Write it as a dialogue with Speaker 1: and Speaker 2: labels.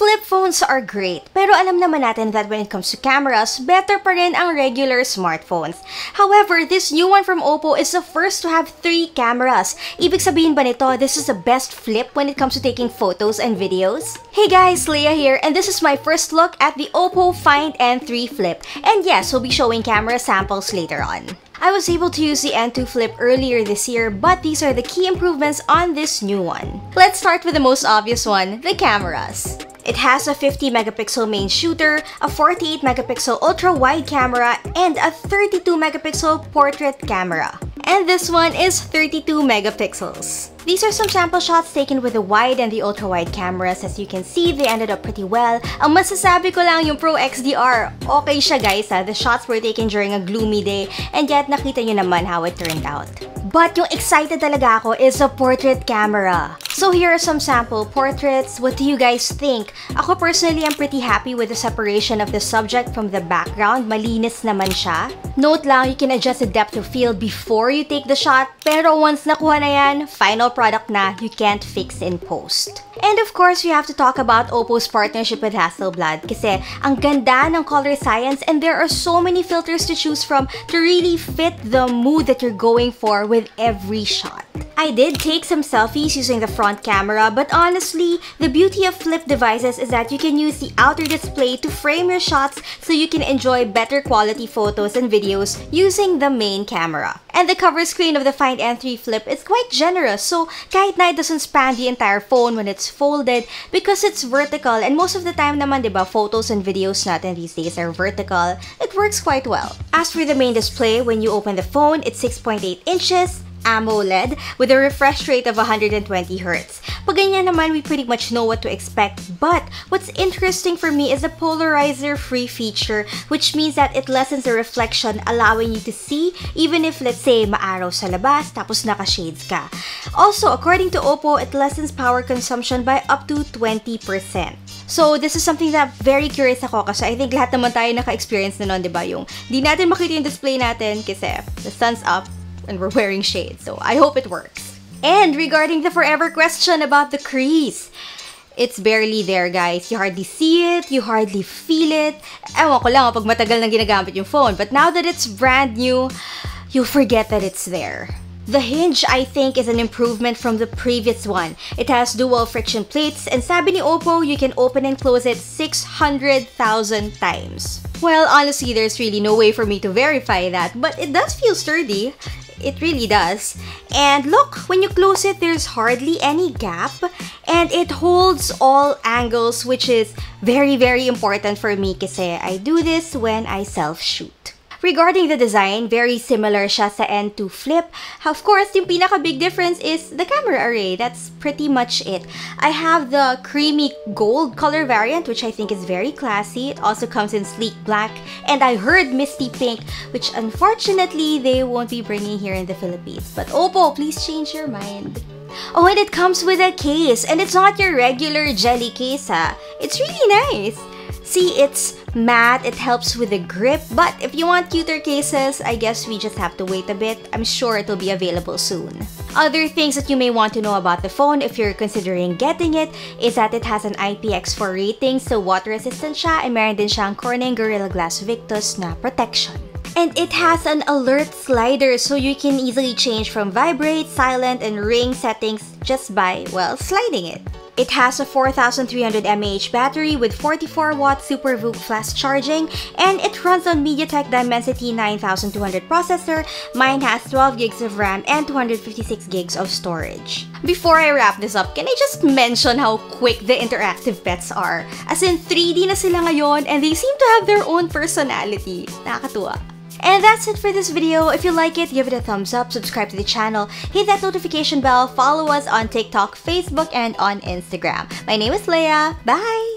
Speaker 1: Flip phones are great, pero alam naman natin that when it comes to cameras, better pa rin ang regular smartphones. However, this new one from OPPO is the first to have 3 cameras. Ibig sabihin ba nito, this is the best flip when it comes to taking photos and videos? Hey guys, Leia here, and this is my first look at the OPPO Find N3 Flip. And yes, we'll be showing camera samples later on. I was able to use the N2 Flip earlier this year, but these are the key improvements on this new one. Let's start with the most obvious one, the cameras. It has a 50 megapixel main shooter, a 48 megapixel ultra-wide camera, and a 32 megapixel portrait camera. And this one is 32 megapixels. These are some sample shots taken with the wide and the ultra-wide cameras. As you can see, they ended up pretty well. Ang masasabi ko lang yung Pro XDR. Okay siya guys ha. The shots were taken during a gloomy day and yet nakita nyo naman how it turned out. But yung excited talaga ako is a portrait camera. So here are some sample portraits. What do you guys think? Ako personally, I'm pretty happy with the separation of the subject from the background. Malinis naman siya. Note lang, you can adjust the depth of field before you take the shot. Pero once nakuha na yan, final product na, you can't fix in post. And of course, we have to talk about OPPO's partnership with Hasselblad kasi ang ganda ng color science and there are so many filters to choose from to really fit the mood that you're going for with every shot. I did take some selfies using the front camera, but honestly, the beauty of flip devices is that you can use the outer display to frame your shots so you can enjoy better quality photos and videos using the main camera. And the cover screen of the Find N3 Flip is quite generous, so kahit na it doesn't span the entire phone when it's folded because it's vertical, and most of the time naman, diba, photos and videos natin these days are vertical, it works quite well. As for the main display, when you open the phone, it's 6.8 inches, AMOLED with a refresh rate of 120 Hz. Pag ganyan naman, we pretty much know what to expect. But what's interesting for me is the polarizer-free feature, which means that it lessens the reflection, allowing you to see even if, let's say, maaraw sa labas tapos naka-shades ka. Also, according to OPPO, it lessens power consumption by up to 20%. So, this is something that very curious ako kasi I think lahat naman tayo naka-experience na nun, diba? Yung di natin makita yung display natin kasi the sun's up and we're wearing shades, so I hope it works. And regarding the forever question about the crease, it's barely there, guys. You hardly see it, you hardly feel it. Ewan ko lang pag matagal nang ginagamit yung phone, but now that it's brand new, you forget that it's there. The hinge, I think, is an improvement from the previous one. It has dual friction plates, and sabi ni OPPO, you can open and close it 600,000 times. Well, honestly, there's really no way for me to verify that, but it does feel sturdy. It really does. And look, when you close it, there's hardly any gap, and it holds all angles, which is very, very important for me kasi I do this when I self-shoot. Regarding the design, very similar siya sa N2 Flip. Of course, yung pinaka-big difference is the camera array. That's pretty much it. I have the creamy gold color variant, which I think is very classy. It also comes in sleek black, and I heard misty pink, which unfortunately they won't be bringing here in the Philippines. But OPPO, please change your mind. Oh, and it comes with a case, and it's not your regular jelly case, ha. It's really nice. See, it's matte, it helps with the grip, but if you want cuter cases, I guess we just have to wait a bit. I'm sure it'll be available soon. Other things that you may want to know about the phone if you're considering getting it is that it has an IPX4 rating, so water-resistant siya, and meron din siyang Corning Gorilla Glass Victus na protection. And it has an alert slider, so you can easily change from vibrate, silent, and ring settings just by, well, sliding it. It has a 4,300 mAh battery with 44-watt Super VOOC fast charging, and it runs on MediaTek Dimensity 9200 processor. Mine has 12 gigs of RAM and 256 gigs of storage. Before I wrap this up, can I just mention how quick the interactive pets are? As in, 3D na sila ngayon, and they seem to have their own personality. Nakakatuwa. And that's it for this video. If you like it, give it a thumbs up, subscribe to the channel, hit that notification bell, follow us on TikTok, Facebook, and on Instagram. My name is Leia. Bye!